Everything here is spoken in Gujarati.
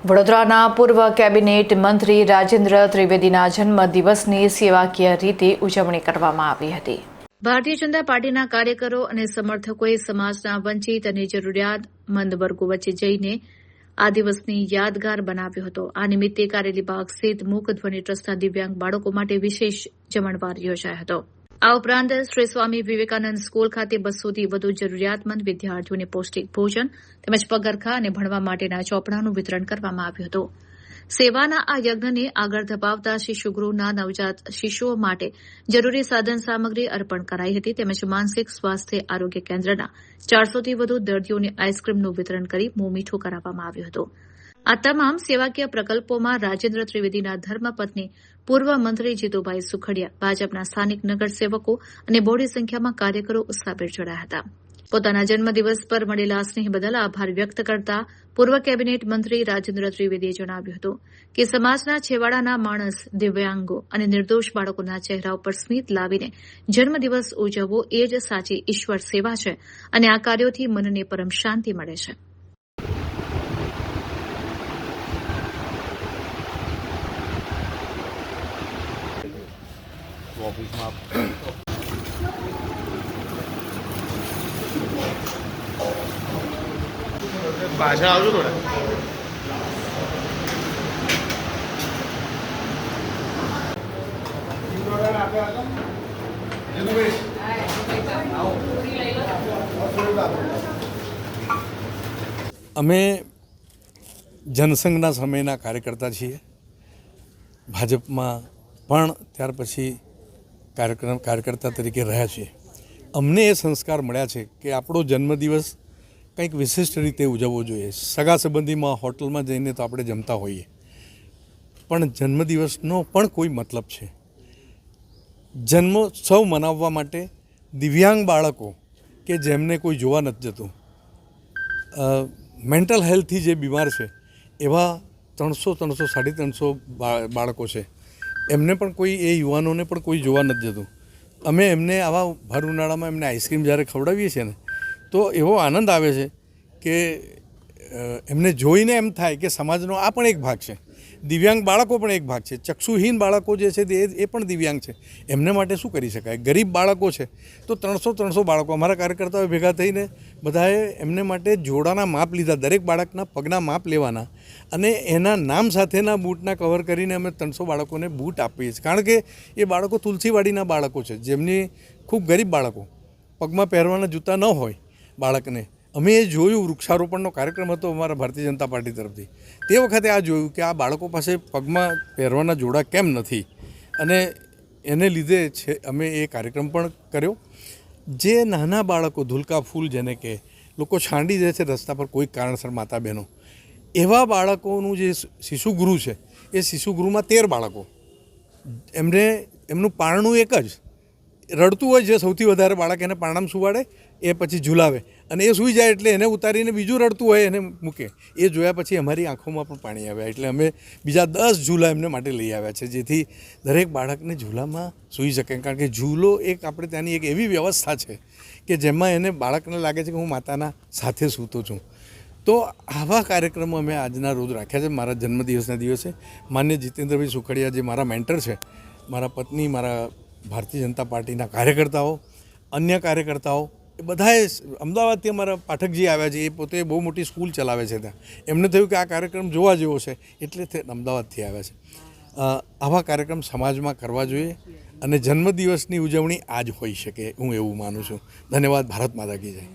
વડોદરાના પૂર્વ કેબિનેટ મંત્રી રાજેન્દ્ર ત્રિવેદીના જન્મદિવસની સેવાકીય રીતે ઉજવણી કરવામાં આવી હતી। ભારતીય જનતા પાર્ટીના કાર્યકરો અને સમર્થકોએ સમાજના વંચિત અને જરૂરિયાતમંદ વર્ગો વચ્ચે જઈને આ દિવસની યાદગાર બનાવ્યો હતો। આ નિમિત્તે કારેલીબાગ સ્થિત મૂક ધ્વનિ ટ્રસ્ટના દિવ્યાંગ બાળકો માટે વિશેષ જમણવાર યોજાયો હતો। આ ઉપરાંત શ્રી સ્વામી વિવેકાનંદ સ્કૂલ ખાતે 200થી વધુ જરૂરિયાતમંદ વિદ્યાર્થીઓને પૌષ્ટિક ભોજન તેમજ પગરખાં અને ભણવા માટેના ચોપડાનું વિતરણ કરવામાં આવ્યું હતું। સેવાના આ યજ્ઞને આગળ ધપાવતા શિશુગૃહના નવજાત શિશુઓ માટે જરૂરી સાધન સામગ્રી અર્પણ કરાઈ હતી તેમજ માનસિક સ્વાસ્થ્ય આરોગ્ય કેન્દ્રના 400થી વધુ દર્દીઓને આઈસ્ક્રીમનું વિતરણ કરી મોં મીઠું કરાવવામાં આવ્યું હતું। આ તમામ સેવાકીય પ્રકલ્પોમાં રાજેન્દ્ર ત્રિવેદીના ધર્મપત્ની પૂર્વ મંત્રી જીતુભાઈ સુખડિયા, ભાજપના સ્થાનિક નગરસેવકો અને બહોળી સંખ્યામાં કાર્યકરો ઉત્સાહભેર જોડાયા હતા। પોતાના જન્મદિવસ પર મળેલા સ્નેહ બદલ આભાર વ્યક્ત કરતા પૂર્વ કેબિનેટ મંત્રી રાજેન્દ્ર ત્રિવેદીએ જણાવ્યું હતું કે સમાજના છેવાડાના માણસ, દિવ્યાંગો અને નિર્દોષ બાળકોના ચહેરા ઉપર સ્મિત લાવીને જન્મદિવસ ઉજવવો એ જ સાચી ઈશ્વર સેવા છે અને આ કાર્યોથી મનને પરમ શાંતિ મળે છે। ઓફિસમાં પાછળ આવજો થોડા। અમે જનસંઘના સમયના કાર્યકર્તા છીએ। ભાજપમાં પણ ત્યાર પછી કાર્યકર્તા તરીકે રહ્યા છીએ। અમને એ સંસ્કાર મળ્યા છે કે આપણો જન્મદિવસ કંઈક વિશિષ્ટ રીતે ઉજવવો જોઈએ। સગા સંબંધીમાં હોટલમાં જઈને તો આપણે જમતા હોઈએ, પણ જન્મદિવસનો પણ કોઈ મતલબ છે। જન્મોત્સવ મનાવવા માટે દિવ્યાંગ બાળકો કે જેમને કોઈ જોવા નથી જતું, મેન્ટલ હેલ્થથી જે બીમાર છે એવા 300-350 બાળકો છે, એમને પણ કોઈ, એ યુવાનોને પણ કોઈ જોવા નથી જતું। અમે એમને આવા ભર ઉનાળામાં એમને આઈસ્ક્રીમ જ્યારે ખવડાવીએ છીએ ને તો એવો આનંદ આવે છે કે એમને જોઈને એમ થાય કે સમાજનો આ પણ એક ભાગ છે, દિવ્યાંગ બાળકો પણ એક ભાગ છે, ચક્ષુહીન બાળકો જે છે એ પણ દિવ્યાંગ છે, એમને માટે શું કરી શકાય। ગરીબ બાળકો છે તો 300 બાળકો, અમારા કાર્યકર્તાઓ ભેગા થઈને બધાએ એમને માટે જોડાના માપ લીધા, દરેક બાળકના પગના માપ લેવાના અને એના નામ સાથેના બૂટના કવર કરીને અમે 300 બાળકોને બૂટ આપીએ છીએ। કારણ કે એ બાળકો તુલસીવાડીના બાળકો છે, જેમની ખૂબ ગરીબ બાળકો, પગમાં પહેરવાના જૂતા ન હોય બાળકને। અમે એ જોયું, વૃક્ષારોપણનો કાર્યક્રમ હતો અમારા ભારતીય જનતા પાર્ટી તરફથી, તે વખતે આ જોયું કે આ બાળકો પાસે પગમાં પહેરવાના જોડા કેમ નથી અને એને લીધે છે અમે એ કાર્યક્રમ પણ કર્યો। જે નાના બાળકો, ધુલકા ફૂલ જેને કે લોકો છાંડી દે છે રસ્તા પર કોઈ કારણસર, માતા બહેનો, એવા બાળકોનું જે શિશુગૃહ છે એ શિશુગૃહમાં 13 બાળકો, એમનું પારણું એક જ રડતું હોય છે, સૌથી વધારે બાળક એને પારણામાં સુવાડે, એ પછી ઝૂલાવે અને એ સૂઈ જાય એટલે એને ઉતારીને બીજું રડતું હોય એને મૂકે। એ જોયા પછી અમારી આંખોમાં પણ પાણી આવ્યા, એટલે અમે બીજા 10 ઝૂલા એમને માટે લઈ આવ્યા છે, જેથી દરેક બાળકને ઝૂલામાં સૂઈ શકે। કારણ કે ઝૂલો એક આપણે ત્યાંની એક એવી વ્યવસ્થા છે કે જેમાં એને, બાળકને લાગે છે કે હું માતાના સાથે સૂતો છું। તો આવા કાર્યક્રમો અમે આજના રોજ રાખ્યા છે મારા જન્મદિવસના દિવસે। માન્ય જીતેન્દ્રભાઈ સુખડિયા, જે મારા મેન્ટર છે, મારા પત્ની, મારા ભારતીય જનતા પાર્ટીના કાર્યકર્તાઓ, અન્ય કાર્યકર્તાઓ, એ બધાએ, અમદાવાદથી અમારા પાઠકજી આવ્યા છે, એ પોતે બહુ મોટી સ્કૂલ ચલાવે છે ત્યાં, એમને થયું કે આ કાર્યક્રમ જોવા જેવો છે એટલે તે અમદાવાદથી આવ્યા છે। આવા કાર્યક્રમ સમાજમાં કરવા જોઈએ અને જન્મદિવસની ઉજવણી આજ હોઈ શકે, હું એવું માનું છું। ધન્યવાદ। ભારત માતા કી જય।